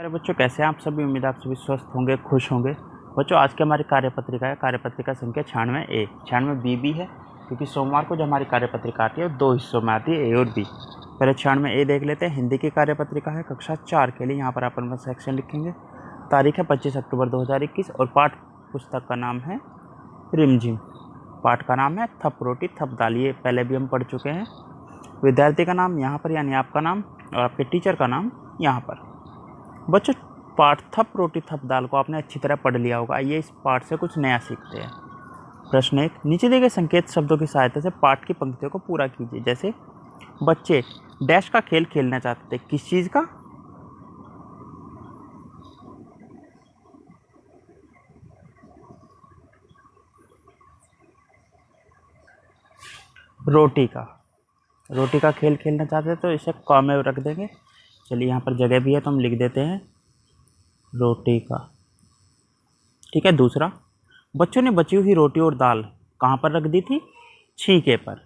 अरे बच्चों, कैसे हैं आप सभी। उम्मीद है आप सभी स्वस्थ होंगे, खुश होंगे। बच्चों, आज की हमारी कार्यपत्रिका है कार्यपत्रिका संख्या 96A। 96B भी है क्योंकि सोमवार को जो हमारी कार्यपत्रिका आती है वो 2 हिस्सों में आती है, ए और बी। पहले 96A देख लेते हैं। हिंदी की कार्यपत्रिका है कक्षा 4 के लिए। यहाँ पर आप अपना सेक्शन लिखेंगे। तारीख है 25 अक्टूबर 2021 और पाठ पुस्तक का नाम है रिमझिम। पाठ का नाम है थप रोटी थप दाल। ये पहले भी हम पढ़ चुके हैं। विद्यार्थी का नाम यहाँ पर यानी आपका नाम और आपके टीचर का नाम यहाँ पर। बच्चों, पाठ थप रोटी थप दाल को आपने अच्छी तरह पढ़ लिया होगा। आइए इस पाठ से कुछ नया सीखते हैं। प्रश्न 1, नीचे दिए गए संकेत शब्दों की सहायता से पाठ की पंक्तियों को पूरा कीजिए। जैसे बच्चे डैश का खेल खेलना चाहते थे, किस चीज़ का? रोटी का। रोटी का खेल खेलना चाहते थे तो इसे क में रख देंगे। चलिए, यहाँ पर जगह भी है तो हम लिख देते हैं रोटी का। ठीक है। दूसरा, बच्चों ने बची हुई रोटी और दाल कहाँ पर रख दी थी? छीके पर।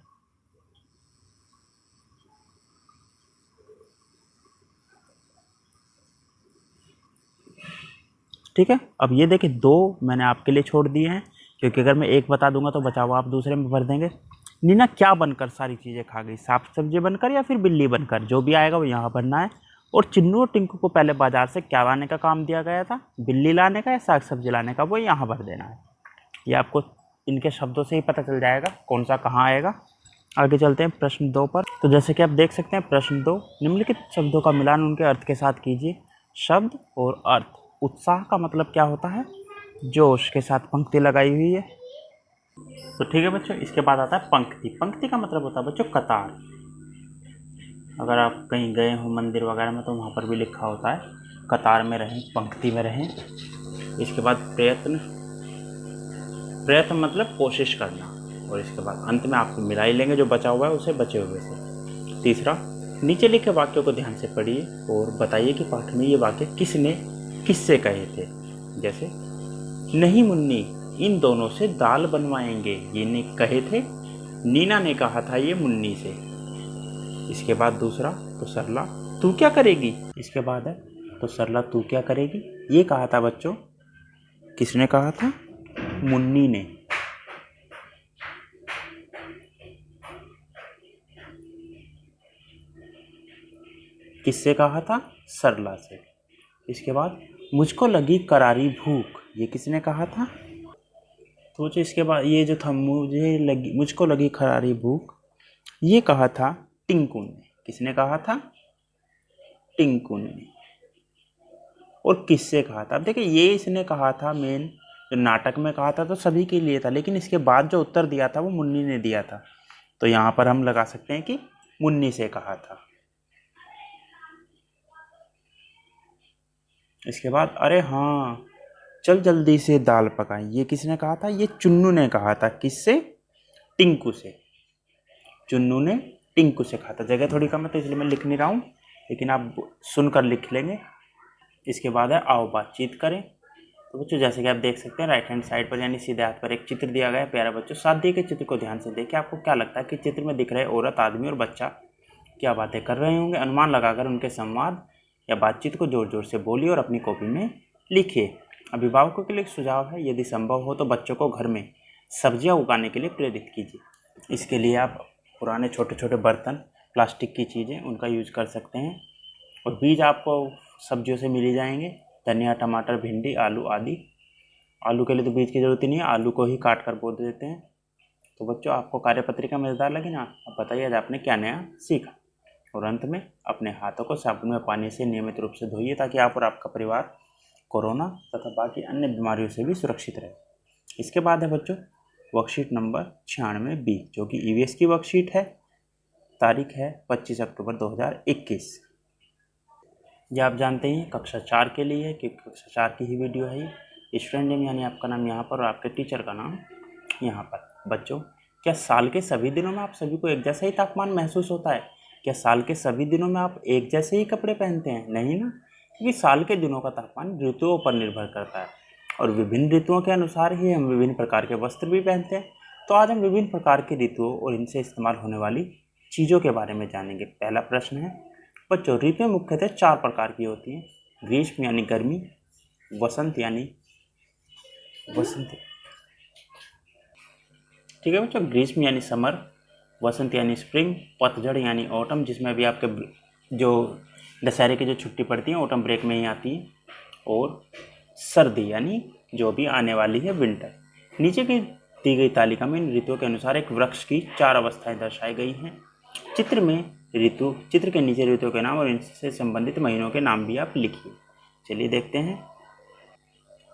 ठीक है। अब ये देखिए, 2 मैंने आपके लिए छोड़ दिए हैं क्योंकि अगर मैं एक बता दूंगा तो बचा हुआ आप दूसरे में भर देंगे। नीना क्या बनकर सारी चीज़ें खा गई? साफ सब्जी बनकर या फिर बिल्ली बनकर? जो भी आएगा वो यहाँ भरना है। और चिन्नू और टिंकू को पहले बाजार से क्या लाने का काम दिया गया था? बिल्ली लाने का या साग सब्जी लाने का? वो यहाँ भर देना है। ये आपको इनके शब्दों से ही पता चल जाएगा कौन सा कहाँ आएगा। आगे चलते हैं प्रश्न 2 पर। तो जैसे कि आप देख सकते हैं, प्रश्न 2, निम्नलिखित शब्दों का मिलान उनके अर्थ के साथ कीजिए। शब्द और अर्थ। उत्साह का मतलब क्या होता है? जोश के साथ पंक्ति लगाई हुई है। तो ठीक है बच्चों, इसके बाद आता है पंक्ति। पंक्ति का मतलब होता है बच्चों कतार। अगर आप कहीं गए हो मंदिर वगैरह में तो वहाँ पर भी लिखा होता है कतार में रहें, पंक्ति में रहें। इसके बाद प्रयत्न। प्रयत्न मतलब कोशिश करना। और इसके बाद अंत में आप मिला ही लेंगे जो बचा हुआ है उसे बचे हुए से। तीसरा, नीचे लिखे वाक्यों को ध्यान से पढ़िए और बताइए कि पाठ में ये वाक्य किसने किससे कहे थे। जैसे, नहीं मुन्नी, इन दोनों से दाल बनवाएंगे, ये ने कहे थे नीना ने कहा था ये मुन्नी से। इसके बाद दूसरा, तो सरला तू क्या करेगी? इसके बाद है तो सरला तू क्या करेगी। ये कहा था बच्चों, किसने कहा था? मुन्नी ने। किससे कहा था? सरला से। इसके बाद, मुझको लगी करारी भूख, ये किसने कहा था? तो इसके बाद ये जो था मुझको लगी करारी भूख, ये कहा था टिंकू ने। किसने कहा था? टिंकू ने। और किससे कहा था? अब देखिए, ये इसने कहा था मेन जो नाटक में कहा था तो सभी के लिए था, लेकिन इसके बाद जो उत्तर दिया था वो मुन्नी ने दिया था। तो यहाँ पर हम लगा सकते हैं कि मुन्नी से कहा था। इसके बाद, अरे हाँ चल जल्दी से दाल पकाएं, ये किसने कहा था? ये चुन्नू ने कहा था। किससे? टिंकू से। चुन्नू ने टिंकू से कहा था। जगह थोड़ी कम है तो इसलिए मैं लिख नहीं रहा हूँ, लेकिन आप सुनकर लिख लेंगे। इसके बाद है आओ बातचीत करें। तो बच्चों, जैसे कि आप देख सकते हैं, राइट हैंड साइड पर यानी सीधे हाथ पर एक चित्र दिया गया है प्यारा बच्चों। साथ दिए गए चित्र को ध्यान से देखिए। आपको क्या लगता है कि चित्र में दिख रहे औरत, आदमी और बच्चा क्या बातें कर रहे होंगे? अनुमान लगाकर उनके संवाद या बातचीत को जोर जोर से बोलिए और अपनी कॉपी में लिखिए। अभिभावकों के लिए एक सुझाव है, यदि संभव हो तो बच्चों को घर में सब्जियां उगाने के लिए प्रेरित कीजिए। इसके लिए आप पुराने छोटे छोटे बर्तन, प्लास्टिक की चीज़ें, उनका यूज कर सकते हैं। और बीज आपको सब्जियों से मिल ही जाएंगे, धनिया, टमाटर, भिंडी, आलू आदि। आलू के लिए तो बीज की ज़रूरत ही नहीं है, आलू को ही काट कर बो देते हैं। तो बच्चों, आपको कार्यपत्रिका मज़ेदार लगी ना? अब बताइए आज आपने क्या नया सीखा। और अंत में, अपने हाथों को साबुन में पानी से नियमित रूप से धोइए ताकि आप और आपका परिवार कोरोना तथा बाकी अन्य बीमारियों से भी सुरक्षित रहे। इसके बाद है बच्चों वर्कशीट नंबर 96B, जो कि ईवीएस की वर्कशीट है। तारीख है 25 अक्टूबर 2021। ये आप जानते हैं कक्षा 4 के लिए है कि कक्षा 4 की ही वीडियो है ये। स्टूडेंट नेम यानी आपका नाम यहाँ पर और आपके टीचर का नाम यहाँ पर। बच्चों, क्या साल के सभी दिनों में आप सभी को एक जैसा ही तापमान महसूस होता है? क्या साल के सभी दिनों में आप एक जैसे ही कपड़े पहनते हैं? नहीं ना, क्योंकि साल के दिनों का तापमान ऋतुओं पर निर्भर करता है और विभिन्न ऋतुओं के अनुसार ही हम विभिन्न प्रकार के वस्त्र भी पहनते हैं। तो आज हम विभिन्न प्रकार की ऋतुओं और इनसे इस्तेमाल होने वाली चीज़ों के बारे में जानेंगे। पहला प्रश्न है बच्चों, ऋतुएं मुख्यतः 4 प्रकार की होती हैं। ग्रीष्म यानी गर्मी, वसंत यानी वसंत, ठीक है बच्चों। ग्रीष्म यानी समर, वसंत यानी स्प्रिंग, पतझड़ यानी ऑटम, जिसमें अभी आपके जो दशहरे की जो छुट्टी पड़ती है ऑटम ब्रेक में ही आती है, और सर्दी यानी जो भी आने वाली है विंटर। नीचे की दी गई तालिका में इन ऋतुओं के अनुसार एक वृक्ष की 4 अवस्थाएं दर्शाई गई हैं। चित्र के नीचे ऋतुओं के नाम और इनसे संबंधित महीनों के नाम भी आप लिखिए। चलिए देखते हैं।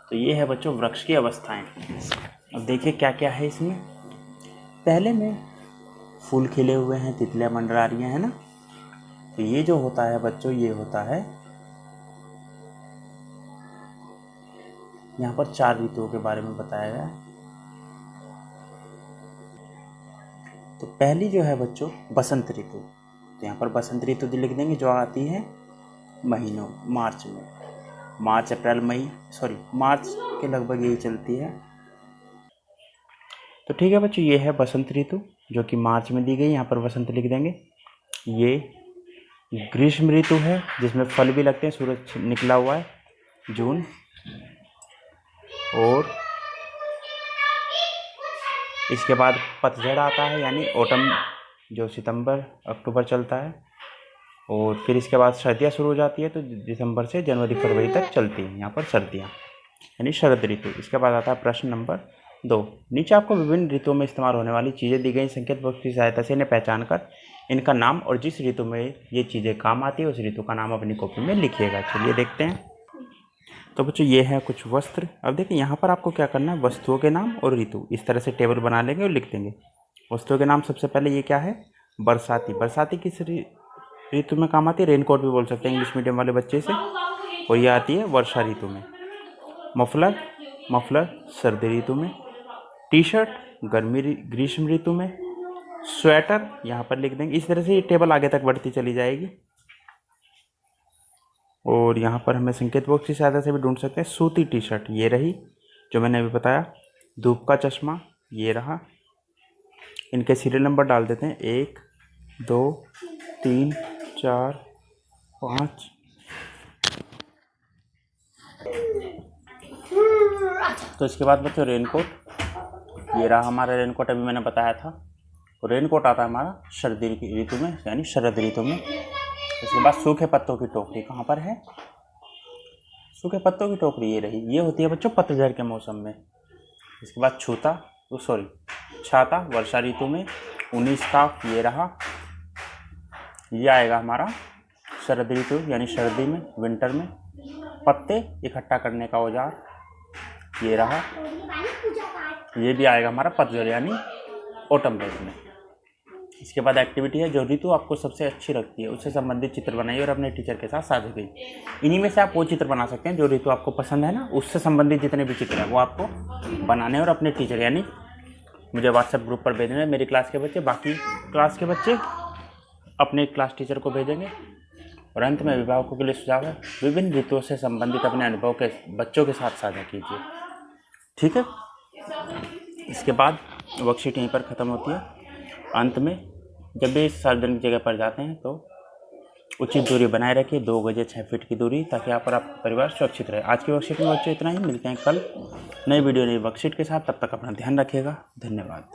तो ये है बच्चों वृक्ष की अवस्थाएं। अब देखिए क्या क्या है इसमें। पहले में फूल खिले हुए हैं, तितलियां मंडरा रही हैं, है ना। तो ये जो होता है बच्चों, ये होता है, यहाँ पर 4 ऋतुओं के बारे में बताया गया है। तो पहली जो है बच्चों बसंत ऋतु। तो यहाँ पर बसंत ऋतु लिख देंगे, जो आती है महीनों मार्च में, मार्च अप्रैल मई, मार्च के लगभग यही चलती है। तो ठीक है बच्चों, ये है बसंत ऋतु जो कि मार्च में दी गई, यहाँ पर बसंत लिख देंगे। ये ग्रीष्म ऋतु है जिसमें फल भी लगते हैं, सूरज निकला हुआ है, जून। और इसके बाद पतझड़ आता है यानी ऑटम, जो सितंबर अक्टूबर चलता है। और फिर इसके बाद सर्दियाँ शुरू हो जाती है, तो दिसंबर से जनवरी फरवरी तक चलती है यहाँ पर सर्दियाँ, यानी शरद ऋतु। इसके बाद आता है प्रश्न नंबर 2। नीचे आपको विभिन्न ऋतुओं में इस्तेमाल होने वाली चीज़ें दी गई, संकेत बॉक्स की सहायता से इन्हें पहचान कर इनका नाम और जिस ऋतु में ये चीज़ें काम आती है उस ऋतु का नाम अपनी कॉपी में लिखिएगा। चलिए देखते हैं। तो बच्चों ये है कुछ वस्त्र। अब देखिए यहाँ पर आपको क्या करना है, वस्तुओं के नाम और ऋतु इस तरह से टेबल बना लेंगे और लिख देंगे। वस्तुओं के नाम सबसे पहले ये क्या है, बरसाती। बरसाती किस ऋतु में काम आती है, रेनकोट भी बोल सकते हैं इंग्लिश मीडियम वाले बच्चे से, और ये आती है वर्षा ऋतु में। मफलर सर्दी ऋतु में। टी शर्ट ग्रीष्म ऋतु में। स्वेटर यहाँ पर लिख देंगे। इस तरह से ये टेबल आगे तक बढ़ती चली जाएगी। और यहाँ पर हमें संकेत बॉक्स की सहायता से भी ढूंढ सकते हैं। सूती टी शर्ट ये रही जो मैंने अभी बताया। धूप का चश्मा ये रहा। इनके सीरियल नंबर डाल देते हैं, 1 2 3 4 5। तो इसके बाद बच्चों रेनकोट, ये रहा हमारा रेनकोट, अभी मैंने बताया था। तो रेनकोट आता है हमारा सर्दी ऋतु में यानी शरद ऋतु में। इसके बाद सूखे पत्तों की टोकरी कहाँ पर है, सूखे पत्तों की टोकरी ये रही, ये होती है बच्चों पतझड़ के मौसम में। इसके बाद छाता वर्षा ऋतु में। 19 स्कार्फ ये रहा, ये आएगा हमारा शरद ऋतु यानी सर्दी में, विंटर में। पत्ते इकट्ठा करने का औजार ये रहा, ये भी आएगा हमारा पतझड़ यानी ऑटम ब्रेक में। इसके बाद एक्टिविटी है, जो ऋतु आपको सबसे अच्छी लगती है उससे संबंधित चित्र बनाइए और अपने टीचर के साथ साझा कीजिए। इन्हीं में से आप वो चित्र बना सकते हैं जो ऋतु आपको पसंद है ना, उससे संबंधित जितने भी चित्र हैं वो आपको बनाने और अपने टीचर यानी मुझे व्हाट्सएप ग्रुप पर भेजने हैं। मेरी क्लास के बच्चे बाकी क्लास के बच्चे अपने क्लास टीचर को भेजेंगे। और अंत में अभिभावकों के लिए सुझाव है, विभिन्न ऋतुओं से संबंधित अपने अनुभव के बच्चों के साथ साझा कीजिए। ठीक है। इसके बाद वर्कशीट यहीं पर ख़त्म होती है। अंत में जब भी सार्वजनिक जगह पर जाते हैं तो उचित दूरी बनाए रखिए, 2 गज 6 फीट की दूरी, ताकि आप और आपका परिवार सुरक्षित रहे। आज की वर्कशीट में बच्चों इतना ही। मिलते हैं कल नई वीडियो नई वर्कशीट के साथ। तब तक अपना ध्यान रखिएगा। धन्यवाद।